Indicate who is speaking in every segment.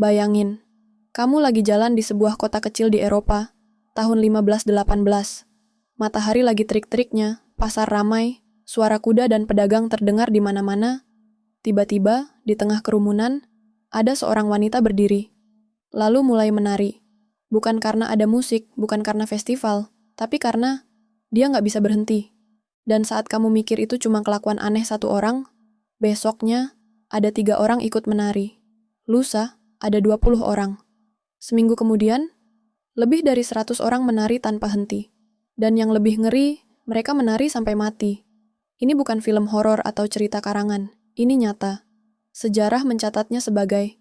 Speaker 1: Bayangin, kamu lagi jalan di sebuah kota kecil di Eropa, tahun 1518. Matahari lagi terik-teriknya, pasar ramai, suara kuda dan pedagang terdengar di mana-mana. Tiba-tiba, di tengah kerumunan, ada seorang wanita berdiri, lalu mulai menari. Bukan karena ada musik, bukan karena festival, tapi karena dia nggak bisa berhenti. Dan saat kamu mikir itu cuma kelakuan aneh satu orang, besoknya ada 3 orang ikut menari. Lusa, ada 20 orang. Seminggu kemudian, lebih dari 100 orang menari tanpa henti. Dan yang lebih ngeri, mereka menari sampai mati. Ini bukan film horor atau cerita karangan. Ini nyata. Sejarah mencatatnya sebagai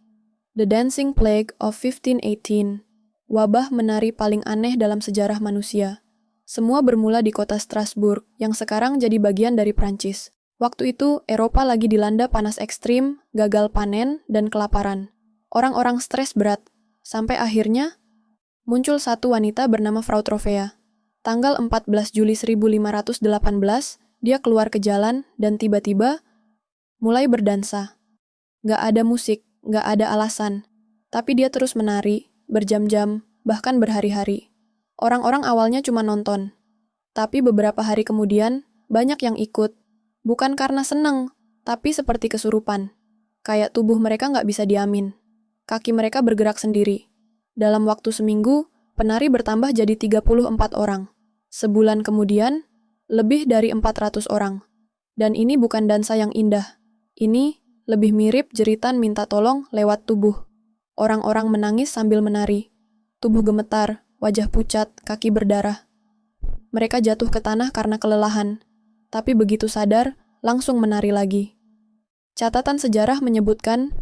Speaker 1: The Dancing Plague of 1518, wabah menari paling aneh dalam sejarah manusia. Semua bermula di kota Strasbourg, yang sekarang jadi bagian dari Prancis. Waktu itu, Eropa lagi dilanda panas ekstrim, gagal panen, dan kelaparan. Orang-orang stres berat, sampai akhirnya muncul satu wanita bernama Frau Trovea. Tanggal 14 Juli 1518, dia keluar ke jalan dan tiba-tiba mulai berdansa. Gak ada musik, gak ada alasan. Tapi dia terus menari, berjam-jam, bahkan berhari-hari. Orang-orang awalnya cuma nonton. Tapi beberapa hari kemudian, banyak yang ikut. Bukan karena seneng, tapi seperti kesurupan. Kayak tubuh mereka gak bisa diamin. Kaki mereka bergerak sendiri. Dalam waktu seminggu, penari bertambah jadi 34 orang. Sebulan kemudian, lebih dari 400 orang. Dan ini bukan dansa yang indah. Ini lebih mirip jeritan minta tolong lewat tubuh. Orang-orang menangis sambil menari. Tubuh gemetar, wajah pucat, kaki berdarah. Mereka jatuh ke tanah karena kelelahan. Tapi begitu sadar, langsung menari lagi. Catatan sejarah menyebutkan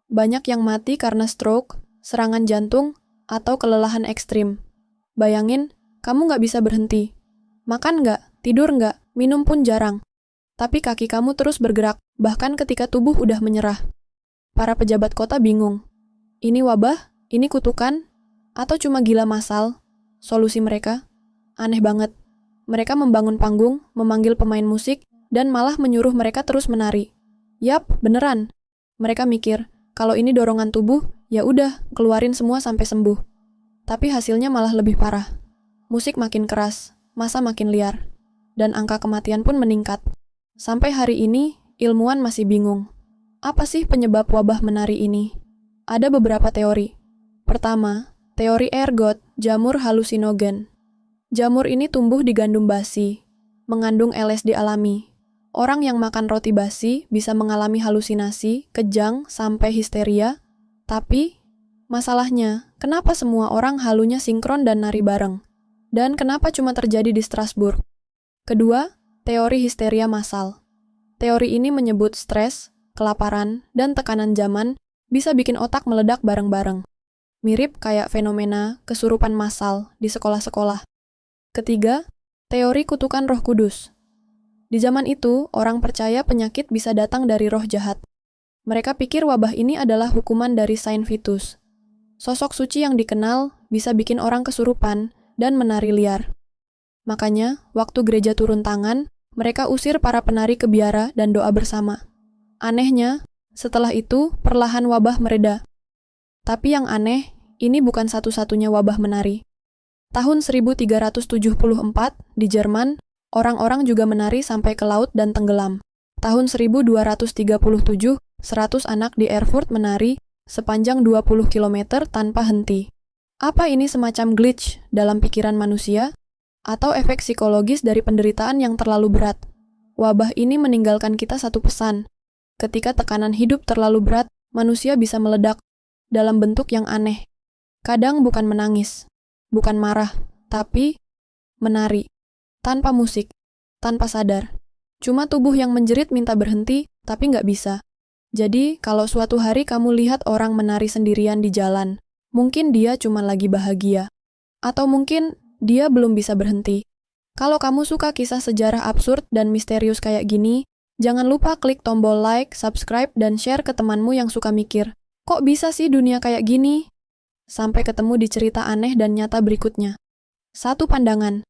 Speaker 1: banyak yang mati karena stroke, serangan jantung, atau kelelahan ekstrim. Bayangin, kamu nggak bisa berhenti. Makan nggak, tidur nggak, minum pun jarang. Tapi kaki kamu terus bergerak, bahkan ketika tubuh udah menyerah. Para pejabat kota bingung. Ini wabah? Ini kutukan? Atau cuma gila massal? Solusi mereka? Aneh banget. Mereka membangun panggung, memanggil pemain musik, dan malah menyuruh mereka terus menari. Yap, beneran. Mereka mikir, kalau ini dorongan tubuh, ya udah, keluarin semua sampai sembuh. Tapi hasilnya malah lebih parah. Musik makin keras, massa makin liar, dan angka kematian pun meningkat. Sampai hari ini, ilmuwan masih bingung. Apa sih penyebab wabah menari ini? Ada beberapa teori. Pertama, teori ergot, jamur halusinogen. Jamur ini tumbuh di gandum basi, mengandung LSD alami. Orang yang makan roti basi bisa mengalami halusinasi, kejang, sampai histeria. Tapi, masalahnya, kenapa semua orang halunya sinkron dan nari bareng? Dan kenapa cuma terjadi di Strasbourg? Kedua, teori histeria massal. Teori ini menyebut stres, kelaparan, dan tekanan zaman bisa bikin otak meledak bareng-bareng. Mirip kayak fenomena kesurupan massal di sekolah-sekolah. Ketiga, teori kutukan Roh Kudus. Di zaman itu, orang percaya penyakit bisa datang dari roh jahat. Mereka pikir wabah ini adalah hukuman dari Saint Vitus. Sosok suci yang dikenal bisa bikin orang kesurupan dan menari liar. Makanya, waktu gereja turun tangan, mereka usir para penari ke biara dan doa bersama. Anehnya, setelah itu perlahan wabah mereda. Tapi yang aneh, ini bukan satu-satunya wabah menari. Tahun 1374, di Jerman, orang-orang juga menari sampai ke laut dan tenggelam. Tahun 1237, 100 anak di Erfurt menari sepanjang 20 km tanpa henti. Apa ini semacam glitch dalam pikiran manusia? Atau efek psikologis dari penderitaan yang terlalu berat? Wabah ini meninggalkan kita satu pesan. Ketika tekanan hidup terlalu berat, manusia bisa meledak dalam bentuk yang aneh. Kadang bukan menangis, bukan marah, tapi menari. Tanpa musik, tanpa sadar. Cuma tubuh yang menjerit minta berhenti, tapi nggak bisa. Jadi, kalau suatu hari kamu lihat orang menari sendirian di jalan, mungkin dia cuma lagi bahagia. Atau mungkin dia belum bisa berhenti. Kalau kamu suka kisah sejarah absurd dan misterius kayak gini, jangan lupa klik tombol like, subscribe, dan share ke temanmu yang suka mikir, kok bisa sih dunia kayak gini? Sampai ketemu di cerita aneh dan nyata berikutnya. Satu pandangan.